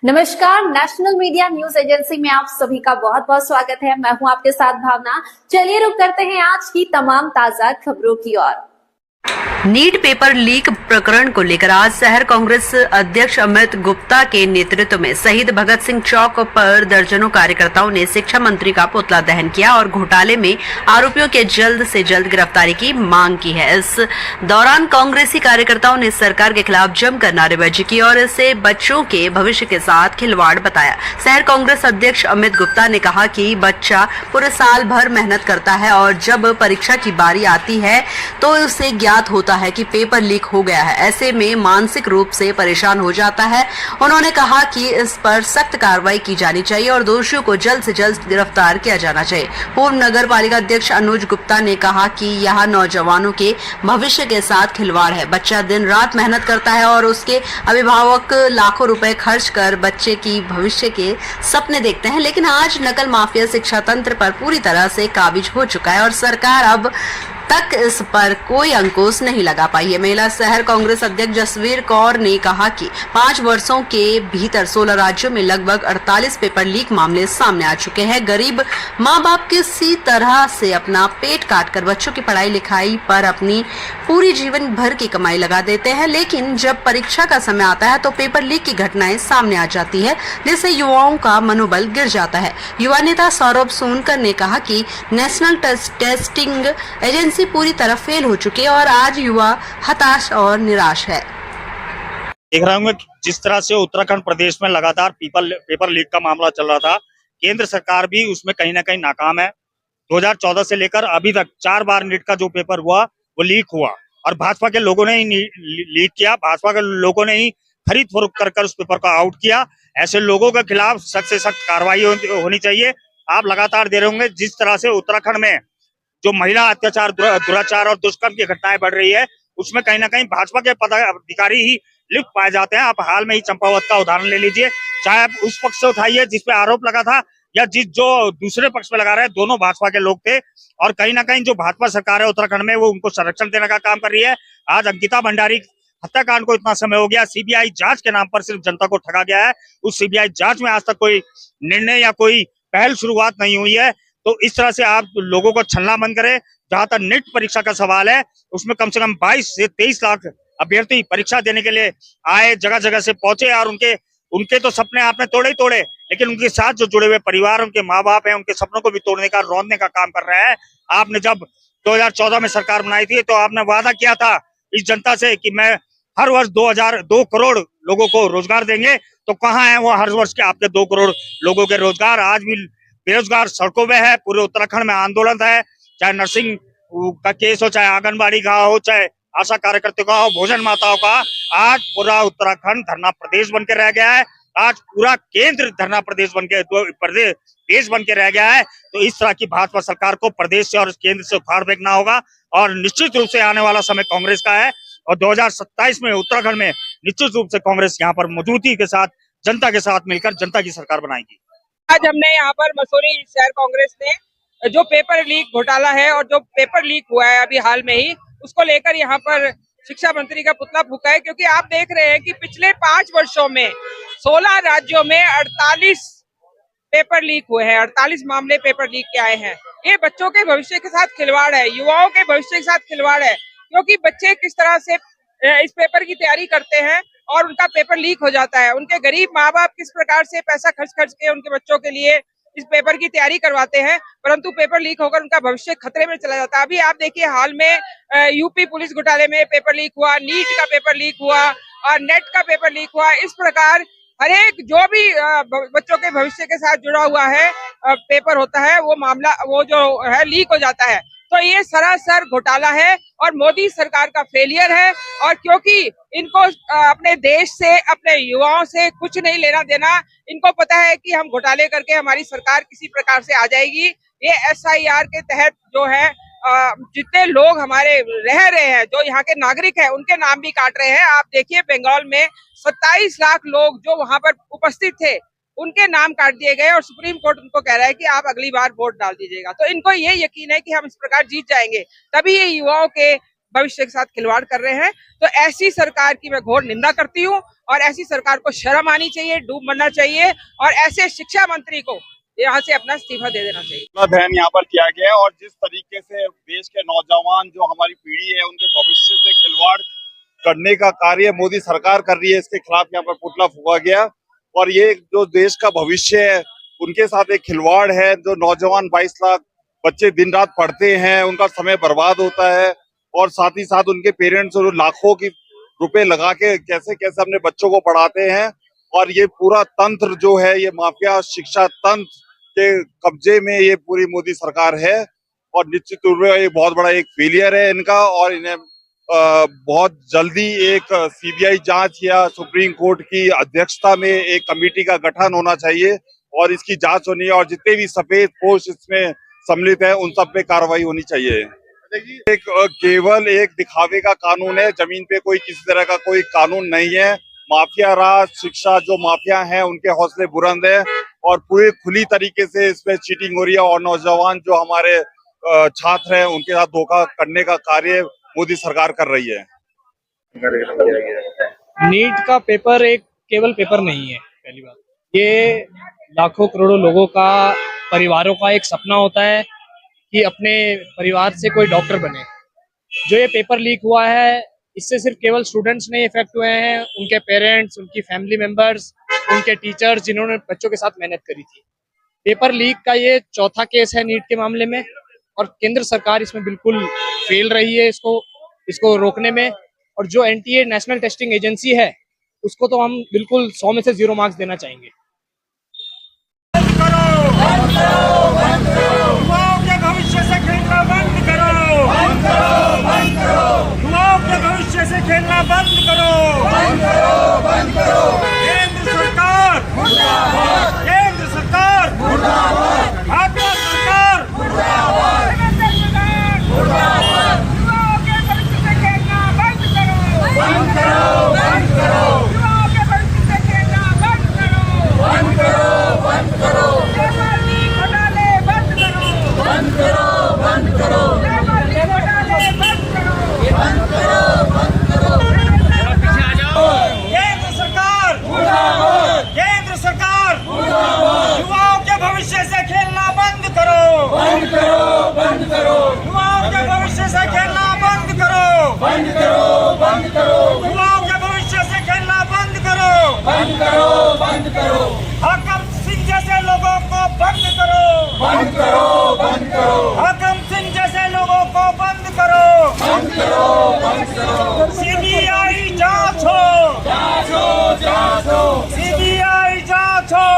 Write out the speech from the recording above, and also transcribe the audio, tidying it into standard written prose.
नमस्कार, national media news agency में आप सभी का बहुत बहुत स्वागत है। मैं हूं आपके साथ भावना। चलिए रुक करते हैं आज की तमाम ताजा खबरों की ओर। नीट पेपर लीक प्रकरण को लेकर आज शहर कांग्रेस अध्यक्ष अमित गुप्ता के नेतृत्व में शहीद भगत सिंह चौक पर दर्जनों कार्यकर्ताओं ने शिक्षा मंत्री का पुतला दहन किया और घोटाले में आरोपियों के जल्द से जल्द गिरफ्तारी की मांग की है। इस दौरान कांग्रेसी कार्यकर्ताओं ने सरकार के खिलाफ जमकर नारेबाजी की और इसे बच्चों के भविष्य के साथ खिलवाड़ बताया। शहर कांग्रेस अध्यक्ष अमित गुप्ता ने कहा कि बच्चा पूरे साल भर मेहनत करता है और जब परीक्षा की बारी आती है तो उसे ज्ञात होता है कि पेपर लीक हो गया है, ऐसे में मानसिक रूप से परेशान हो जाता है। उन्होंने कहा कि इस पर सख्त कार्रवाई की जानी चाहिए और दोषियों को जल्द से जल्द गिरफ्तार किया जाना चाहिए। पूर्व नगर पालिका अध्यक्ष अनुज गुप्ता ने कहा कि यह नौजवानों के भविष्य के साथ खिलवाड़ है। बच्चा दिन रात मेहनत करता है और उसके अभिभावक लाखों रुपए खर्च कर बच्चे की भविष्य के सपने देखते हैं, लेकिन आज नकल माफिया शिक्षा तंत्र पर पूरी तरह से काबिज हो चुका है और सरकार अब तक इस पर कोई अंकुश नहीं लगा पाई है। महिला शहर कांग्रेस अध्यक्ष जसवीर कौर ने कहा कि 5 वर्षों के भीतर 16 राज्यों में लगभग 48 पेपर लीक मामले सामने आ चुके हैं। गरीब माँ बाप किसी तरह से अपना पेट काटकर बच्चों की पढ़ाई लिखाई पर अपनी पूरी जीवन भर की कमाई लगा देते हैं, लेकिन जब परीक्षा का समय आता है तो पेपर लीक की घटनाएं सामने आ जाती है, जिससे युवाओं का मनोबल गिर जाता है। युवा नेता सौरभ सोनकर ने कहा कि नेशनल टेस्टिंग एजेंसी पूरी तरह फेल हो चुकी है और आज युवा हताश और निराश है। देख रहा हूँ जिस तरह से उत्तराखंड प्रदेश में लगातार पेपर लीक का मामला चल रहा था, केंद्र सरकार भी उसमें कहीं ना कहीं नाकाम है। 2014 से लेकर अभी तक 4 बार नीट का जो पेपर हुआ वो लीक हुआ और भाजपा के लोगों ने ही लीक किया। भाजपा के लोगों ने ही खरीद फरोख्त कर उस पेपर को आउट किया। ऐसे लोगों के खिलाफ सख्त से सख्त कार्रवाई होनी चाहिए। आप लगातार दे रहे होंगे जिस तरह से उत्तराखंड में जो महिला अत्याचार, दुराचार और दुष्कर्म की घटनाएं बढ़ रही है, उसमें कहीं ना कहीं भाजपा के पदाधिकारी ही लिप्त पाए जाते हैं। आप हाल में ही चंपावत का उदाहरण ले लीजिए, चाहे आप उस पक्ष से उठाइए जिस पे आरोप लगा था या जो दूसरे पक्ष पे लगा रहे हैं, दोनों भाजपा के लोग थे। और कहीं ना कहीं जो भाजपा सरकार है उत्तराखंड में वो उनको संरक्षण देने का काम कर रही है। आज अंकिता भंडारी हत्याकांड को इतना समय हो गया, सीबीआई जांच के नाम पर सिर्फ जनता को ठगा गया है। उस सीबीआई जांच में आज तक कोई निर्णय या कोई पहल शुरुआत नहीं हुई है। तो इस तरह से आप लोगों को छलना बंद करें। जहां तक नीट परीक्षा का सवाल है, उसमें कम से कम 22 से 23 लाख अभ्यर्थी परीक्षा देने के लिए आए, जगह जगह से पहुंचे और उनके तो सपने आपने तोड़े ही तोड़े, लेकिन उनके साथ जो जुड़े हुए परिवार, उनके माँ बाप हैं, उनके सपनों को भी तोड़ने का, रौंदने का काम कर रहे हैं। आपने जब 2014 में सरकार बनाई थी तो आपने वादा किया था इस जनता से कि मैं हर वर्ष 2 करोड़ लोगों को रोजगार देंगे। तो कहाँ है वो हर वर्ष के आपके 2 करोड़ लोगों के रोजगार? आज भी बेरोजगार सड़कों में है, पूरे उत्तराखंड में आंदोलन है, चाहे नर्सिंग का केस हो, चाहे आंगनबाड़ी का हो, चाहे आशा कार्यकर्ताओं का हो, भोजन माताओं का। आज पूरा उत्तराखंड धरना प्रदेश बन के रह गया है। आज पूरा केंद्र धरना प्रदेश बन के देश बन के रह गया है। तो इस तरह की भाजपा सरकार को प्रदेश से और केंद्र से उखाड़ फेंकना होगा और निश्चित रूप से आने वाला समय कांग्रेस का है और 2027 में उत्तराखंड में निश्चित रूप से कांग्रेस यहाँ पर मजबूती के साथ जनता के साथ मिलकर जनता की सरकार बनाएगी। आज हमने यहाँ पर मसूरी शहर कांग्रेस ने जो पेपर लीक घोटाला है और जो पेपर लीक हुआ है अभी हाल में ही, उसको लेकर यहाँ पर शिक्षा मंत्री का पुतला फूंका है। क्योंकि आप देख रहे हैं कि पिछले 5 वर्षों में 16 राज्यों में 48 पेपर लीक हुए हैं, 48 मामले पेपर लीक के आए हैं। ये बच्चों के भविष्य के साथ खिलवाड़ है, युवाओं के भविष्य के साथ खिलवाड़ है। क्योंकि बच्चे किस तरह से इस पेपर की तैयारी करते हैं और उनका पेपर लीक हो जाता है। उनके गरीब माँ बाप किस प्रकार से पैसा खर्च के उनके बच्चों के लिए इस पेपर की तैयारी करवाते हैं, परंतु पेपर लीक होकर उनका भविष्य खतरे में चला जाता है। अभी आप देखिए हाल में यूपी पुलिस घोटाले में पेपर लीक हुआ, नीट का पेपर लीक हुआ और नेट का पेपर लीक हुआ। इस प्रकार हर एक जो भी बच्चों के भविष्य के साथ जुड़ा हुआ है पेपर होता है, वो मामला वो जो है लीक हो जाता है। तो ये सरासर घोटाला है और मोदी सरकार का फेलियर है। और क्योंकि इनको अपने देश से, अपने युवाओं से कुछ नहीं लेना देना, इनको पता है कि हम घोटाले करके हमारी सरकार किसी प्रकार से आ जाएगी। ये SIR के तहत जो है जितने लोग हमारे रह रहे हैं, जो यहाँ के नागरिक हैं, उनके नाम भी काट रहे हैं। आप देखिए बंगाल में 27 लाख लोग जो वहां पर उपस्थित थे, उनके नाम काट दिए गए और सुप्रीम कोर्ट उनको कह रहा है कि आप अगली बार वोट डाल दीजिएगा। तो इनको ये यकीन है कि हम इस प्रकार जीत जाएंगे, तभी ये युवाओं के भविष्य के साथ खिलवाड़ कर रहे हैं। तो ऐसी सरकार की मैं घोर निंदा करती हूँ और ऐसी सरकार को शर्म आनी चाहिए, डूब मरना चाहिए और ऐसे शिक्षा मंत्री को यहाँ से अपना इस्तीफा दे देना चाहिए। अध्ययन यहाँ पर किया गया है और जिस तरीके से देश के नौजवान जो हमारी पीढ़ी है उनके भविष्य से खिलवाड़ करने का कार्य मोदी सरकार कर रही है, इसके खिलाफ यहाँ पर पुतला फूंका गया। और ये जो देश का भविष्य है उनके साथ एक खिलवाड़ है। जो नौजवान 22 लाख बच्चे दिन रात पढ़ते हैं, उनका समय बर्बाद होता है और साथ ही साथ उनके पेरेंट्स लाखों की रुपए लगा के कैसे कैसे अपने बच्चों को पढ़ाते हैं। और ये पूरा तंत्र जो है, ये माफिया शिक्षा तंत्र के कब्जे में ये पूरी मोदी सरकार है और निश्चित रूप में ये बहुत बड़ा एक फेलियर है इनका। और इन्हें बहुत जल्दी एक सीबीआई जांच या सुप्रीम कोर्ट की अध्यक्षता में एक कमेटी का गठन होना चाहिए और इसकी जांच होनी है और जितने भी सफेद पोस्ट इसमें सम्मिलित है उन सब पे कार्रवाई होनी चाहिए। एक केवल एक दिखावे का कानून है, जमीन पे कोई किसी तरह का कोई कानून नहीं है। माफिया राज शिक्षा जो माफिया हैं उनके हौसले बुलंद है और पूरी खुली तरीके से इसमें चीटिंग हो रही है और नौजवान जो हमारे छात्र हैं उनके साथ धोखा करने का कार्य मोदी सरकार कर रही है। नीट का पेपर एक केवल पेपर नहीं है। पहली बात, ये लाखों करोड़ों लोगों का, परिवारों का एक सपना होता है कि अपने परिवार से कोई डॉक्टर बने। जो ये पेपर लीक हुआ है इससे सिर्फ केवल स्टूडेंट्स नहीं इफेक्ट हुए हैं, उनके पेरेंट्स, उनकी फैमिली मेंबर्स, उनके टीचर्स जिन्होंने बच्चों के साथ मेहनत करी थी। पेपर लीक का ये चौथा केस है नीट के मामले में और केंद्र सरकार इसमें बिल्कुल फेल रही है इसको रोकने में। और जो एनटीए नेशनल टेस्टिंग एजेंसी है उसको तो हम बिल्कुल 100 में से 0 मार्क्स देना चाहेंगे। युवाओं के भविष्य से खेलना बंद करो, युवाओं के भविष्य से खेलना बंद करो, केंद्र सरकार मुर्दाबाद, केंद्र सरकार मुर्दाबाद, भाजपा सरकार मुर्दाबाद, युवाओं के भविष्य से खेलना बंद करो, बंद करो, बंद करो, युवाओं के भविष्य से खेलना बंद करो, बंद करो, बंद करो, घोटाले बंद करो, बंद करो, बंद करो, घोटाले बंद करो, बंद करो, बंद करो, पीछे आ जाओ। केंद्र सरकार मुर्दाबाद, केंद्र सरकार मुर्दाबाद, युवाओं के भविष्य से खेलना बंद करो, बंद करो, बंद करो, युवाओं के भविष्य से खेलना बंद करो, बंद करो, बंद करो, युवाओं के भविष्य से खेलना बंद करो, बंद करो, बंद करो, हाकम सिंह जैसे लोगों को बंद करो, बंद करो, बंद करो, हाकम सिंह जैसे लोगों को बंद करो, बंद करो, बंद करो, सीबीआई जांच हो, जांच हो, जांच हो, सीबीआई जांच हो,